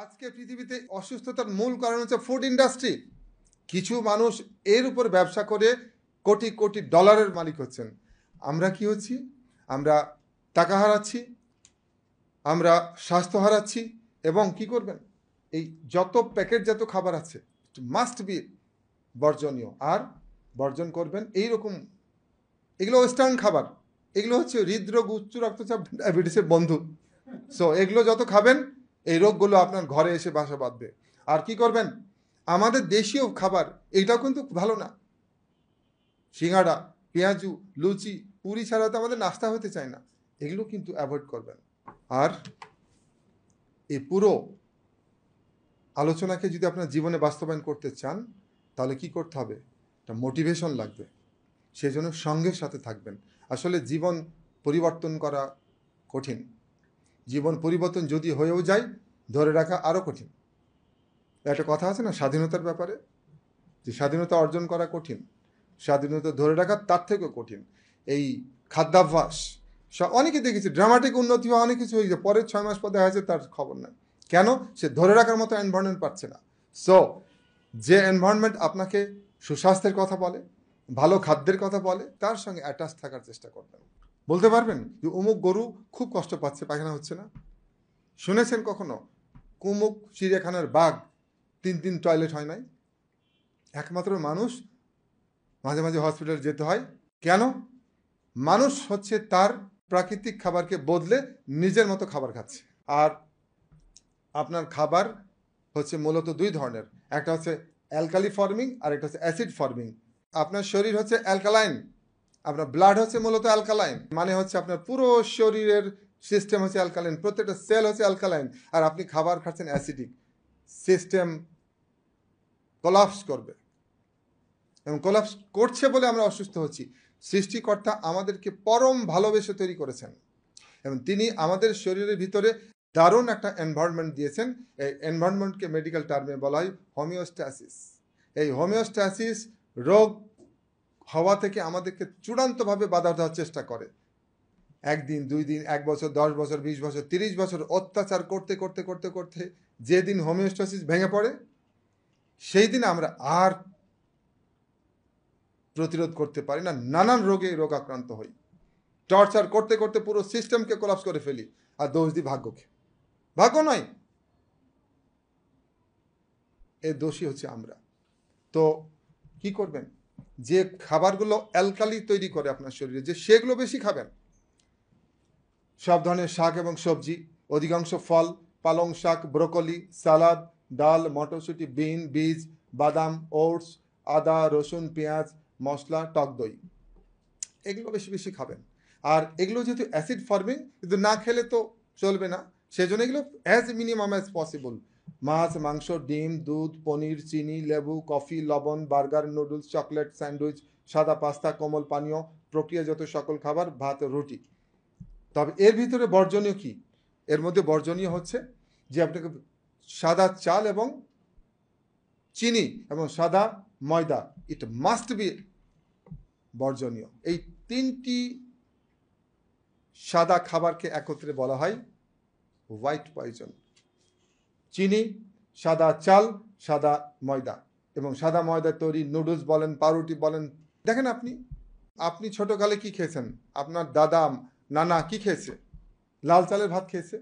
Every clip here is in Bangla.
আজকে পৃথিবীতে অসুস্থতার মূল কারণ হচ্ছে ফুড ইন্ডাস্ট্রি। কিছু মানুষ এর উপর ব্যবসা করে কোটি কোটি ডলারের মালিক হচ্ছেন। আমরা কি হচ্ছি? আমরা টাকা হারাচ্ছি, আমরা স্বাস্থ্য হারাচ্ছি। এবং কি করবেন? এই যত প্যাকেটজাত খাবার আছে মাস্ট বি বর্জনীয়, আর বর্জন করবেন এইরকম। এগুলো ওয়েস্টার্ন খাবার, এগুলো হচ্ছে হৃদরোগ, উচ্চ রক্তচাপ, ডায়াবেটিসের বন্ধু। সো এগুলো যত খাবেন এই রোগগুলো আপনার ঘরে এসে বাসা বাঁধবে। আর কি করবেন? আমাদের দেশীয় খাবার এইটাও কিন্তু ভালো না। সিঙ্গাড়া, পেঁয়াজু, লুচি, পুরি ছাড়া তো আমাদের নাস্তা হতে চায় না। এগুলো কিন্তু অ্যাভয়েড করবেন। আর এই পুরো আলোচনাকে যদি আপনার জীবনে বাস্তবায়ন করতে চান তাহলে কি করতে হবে? একটা মোটিভেশন লাগবে। সেজন্য সঙ্গের সাথে থাকবেন। আসলে জীবন পরিবর্তন করা কঠিন। জীবন পরিবর্তন যদি হয়েও যায় ধরে রাখা আরও কঠিন। একটা কথা আছে না স্বাধীনতার ব্যাপারে, যে স্বাধীনতা অর্জন করা কঠিন, স্বাধীনতা ধরে রাখা তার থেকেও কঠিন। এই খাদ্যাভ্যাস অনেকে দেখেছি ড্রামাটিক উন্নতি হওয়া অনেক কিছু হয়েছে, পরের 6 মাস পর দেখা যাচ্ছে তার খবর নাই। কেন? সে ধরে রাখার মতো এনভায়রনমেন্ট পাচ্ছে না। সো যে এনভায়রনমেন্ট আপনাকে সুস্বাস্থ্যের কথা বলে, ভালো খাদ্যের কথা বলে, তার সঙ্গে অ্যাটাচ থাকার চেষ্টা করবেন। বলতে পারবেন যে অমুক গরু খুব কষ্ট পাচ্ছে, পায়খানা হচ্ছে না? শুনেছেন কখনো কুমুক চিড়িয়াখানার বাঘ 3 দিন টয়লেট হয় নাই? একমাত্র মানুষ মাঝে মাঝে হসপিটালে যেতে হয়। কেন? মানুষ হচ্ছে তার প্রাকৃতিক খাবারকে বদলে নিজের মতো খাবার খাচ্ছে। আর আপনার খাবার হচ্ছে মূলত 2 ধরনের, একটা হচ্ছে অ্যালকালি ফর্মিং আর একটা হচ্ছে অ্যাসিড ফর্মিং। আপনার শরীর হচ্ছে অ্যালকালাইন, আপনার ব্লাড হচ্ছে মূলত অ্যালকালাইন, মানে হচ্ছে আপনার পুরো শরীরের সিস্টেম হচ্ছে অ্যালকালাইন, প্রত্যেকটা সেল হচ্ছে অ্যালকালাইন। আর আপনি খাবার খাচ্ছেন অ্যাসিডিক, সিস্টেম কোলাপস করবে। এবং কোলাপস করছে বলে আমরা অসুস্থ হচ্ছি। সৃষ্টিকর্তা আমাদেরকে পরম ভালোবেসে তৈরি করেছেন এবং তিনি আমাদের শরীরের ভিতরে দারুণ একটা এনভায়রনমেন্ট দিয়েছেন। এই এনভায়রনমেন্টকে মেডিকেল টার্মে বলা হয় হোমিওস্ট্যাসিস। এই হোমিওস্ট্যাসিস রোগ হওয়া থেকে আমাদেরকে চূড়ান্তভাবে বাধা দেওয়ার চেষ্টা করে। 1 দিন 2 দিন 1 বছর 10 বছর 20 বছর 30 বছর অত্যাচার করতে করতে করতে করতে যেদিন হোমিওস্ট্যাসিস ভেঙে পড়ে সেই দিন আমরা আর প্রতিরোধ করতে পারি না, নানান রোগে রোগাক্রান্ত হই। টর্চার করতে করতে পুরো সিস্টেমকে কোলাপস করে ফেলি, আর দোষ দিই ভাগ্যকে। ভাগ্য নয়, এর দোষী হচ্ছে আমরা। তো কি করবেন? যে খাবারগুলো অ্যালকালি তৈরি করে আপনার শরীরে, যে সেগুলো বেশি খাবেন। সব ধরনের শাক এবং সবজি, অধিকাংশ ফল, পালং শাক, ব্রোকলি, সালাদ, ডাল, মটরশুঁটি, বিন, বীজ, বাদাম, ওটস, আদা, রসুন, পেঁয়াজ, মশলা, টক দই, এগুলো বেশি বেশি খাবেন। আর এগুলো যেহেতু অ্যাসিড ফর্মিং, কিন্তু না খেলে তো চলবে না, সেজন্য এগুলো অ্যাজ মিনিমাম অ্যাজ পসিবল। মাছ, মাংস, ডিম, দুধ, পনির, চিনি, লেবু, কফি, লবণ, বার্গার, নুডলস, চকলেট, স্যান্ডউইচ, সাদা পাস্তা, কোমল পানীয়, প্রক্রিয়াজাত সকল খাবার, ভাত, রুটি। তবে এর ভিতরে বর্জনীয় কি? এর মধ্যে বর্জনীয় হচ্ছে যে আপনাকে সাদা চাল এবং চিনি এবং সাদা ময়দা, ইট মাস্ট বি বর্জনীয়। এই 3টি সাদা খাবারকে একত্রে বলা হয় হোয়াইট পয়জন। চিনি, সাদা চাল, সাদা ময়দা এবং সাদা ময়দা তৈরি নুডলস বলেন, পাউরুটি বলেন। দেখেন আপনি ছোটকালে কি খেয়েছেন? আপনার দাদা নানা কি খেয়েছে? লাল চালের ভাত খেয়েছে।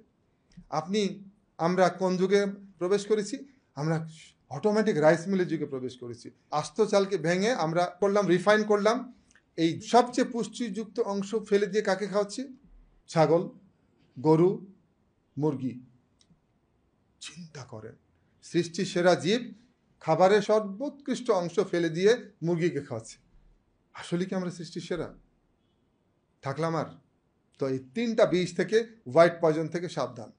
আমরা কোন যুগে প্রবেশ করেছি? আমরা অটোমেটিক রাইস মিলের যুগে প্রবেশ করেছি। আস্ত চালকে ভেঙে আমরা করলাম, রিফাইন করলাম। এই সবচেয়ে পুষ্টিযুক্ত অংশ ফেলে দিয়ে কাকে খাওয়াচ্ছি? ছাগল, গরু, মুরগি। চিন্তা করেন, সৃষ্টি সেরা জীব খাবারের সর্বোৎকৃষ্ট অংশ ফেলে দিয়ে মুরগিকে খাওয়াচ্ছে। আসলে কি আমরা সৃষ্টি সেরা থাকলাম? আর তো এই 3টা বিষ থেকে, হোয়াইট পয়জন থেকে সাবধান।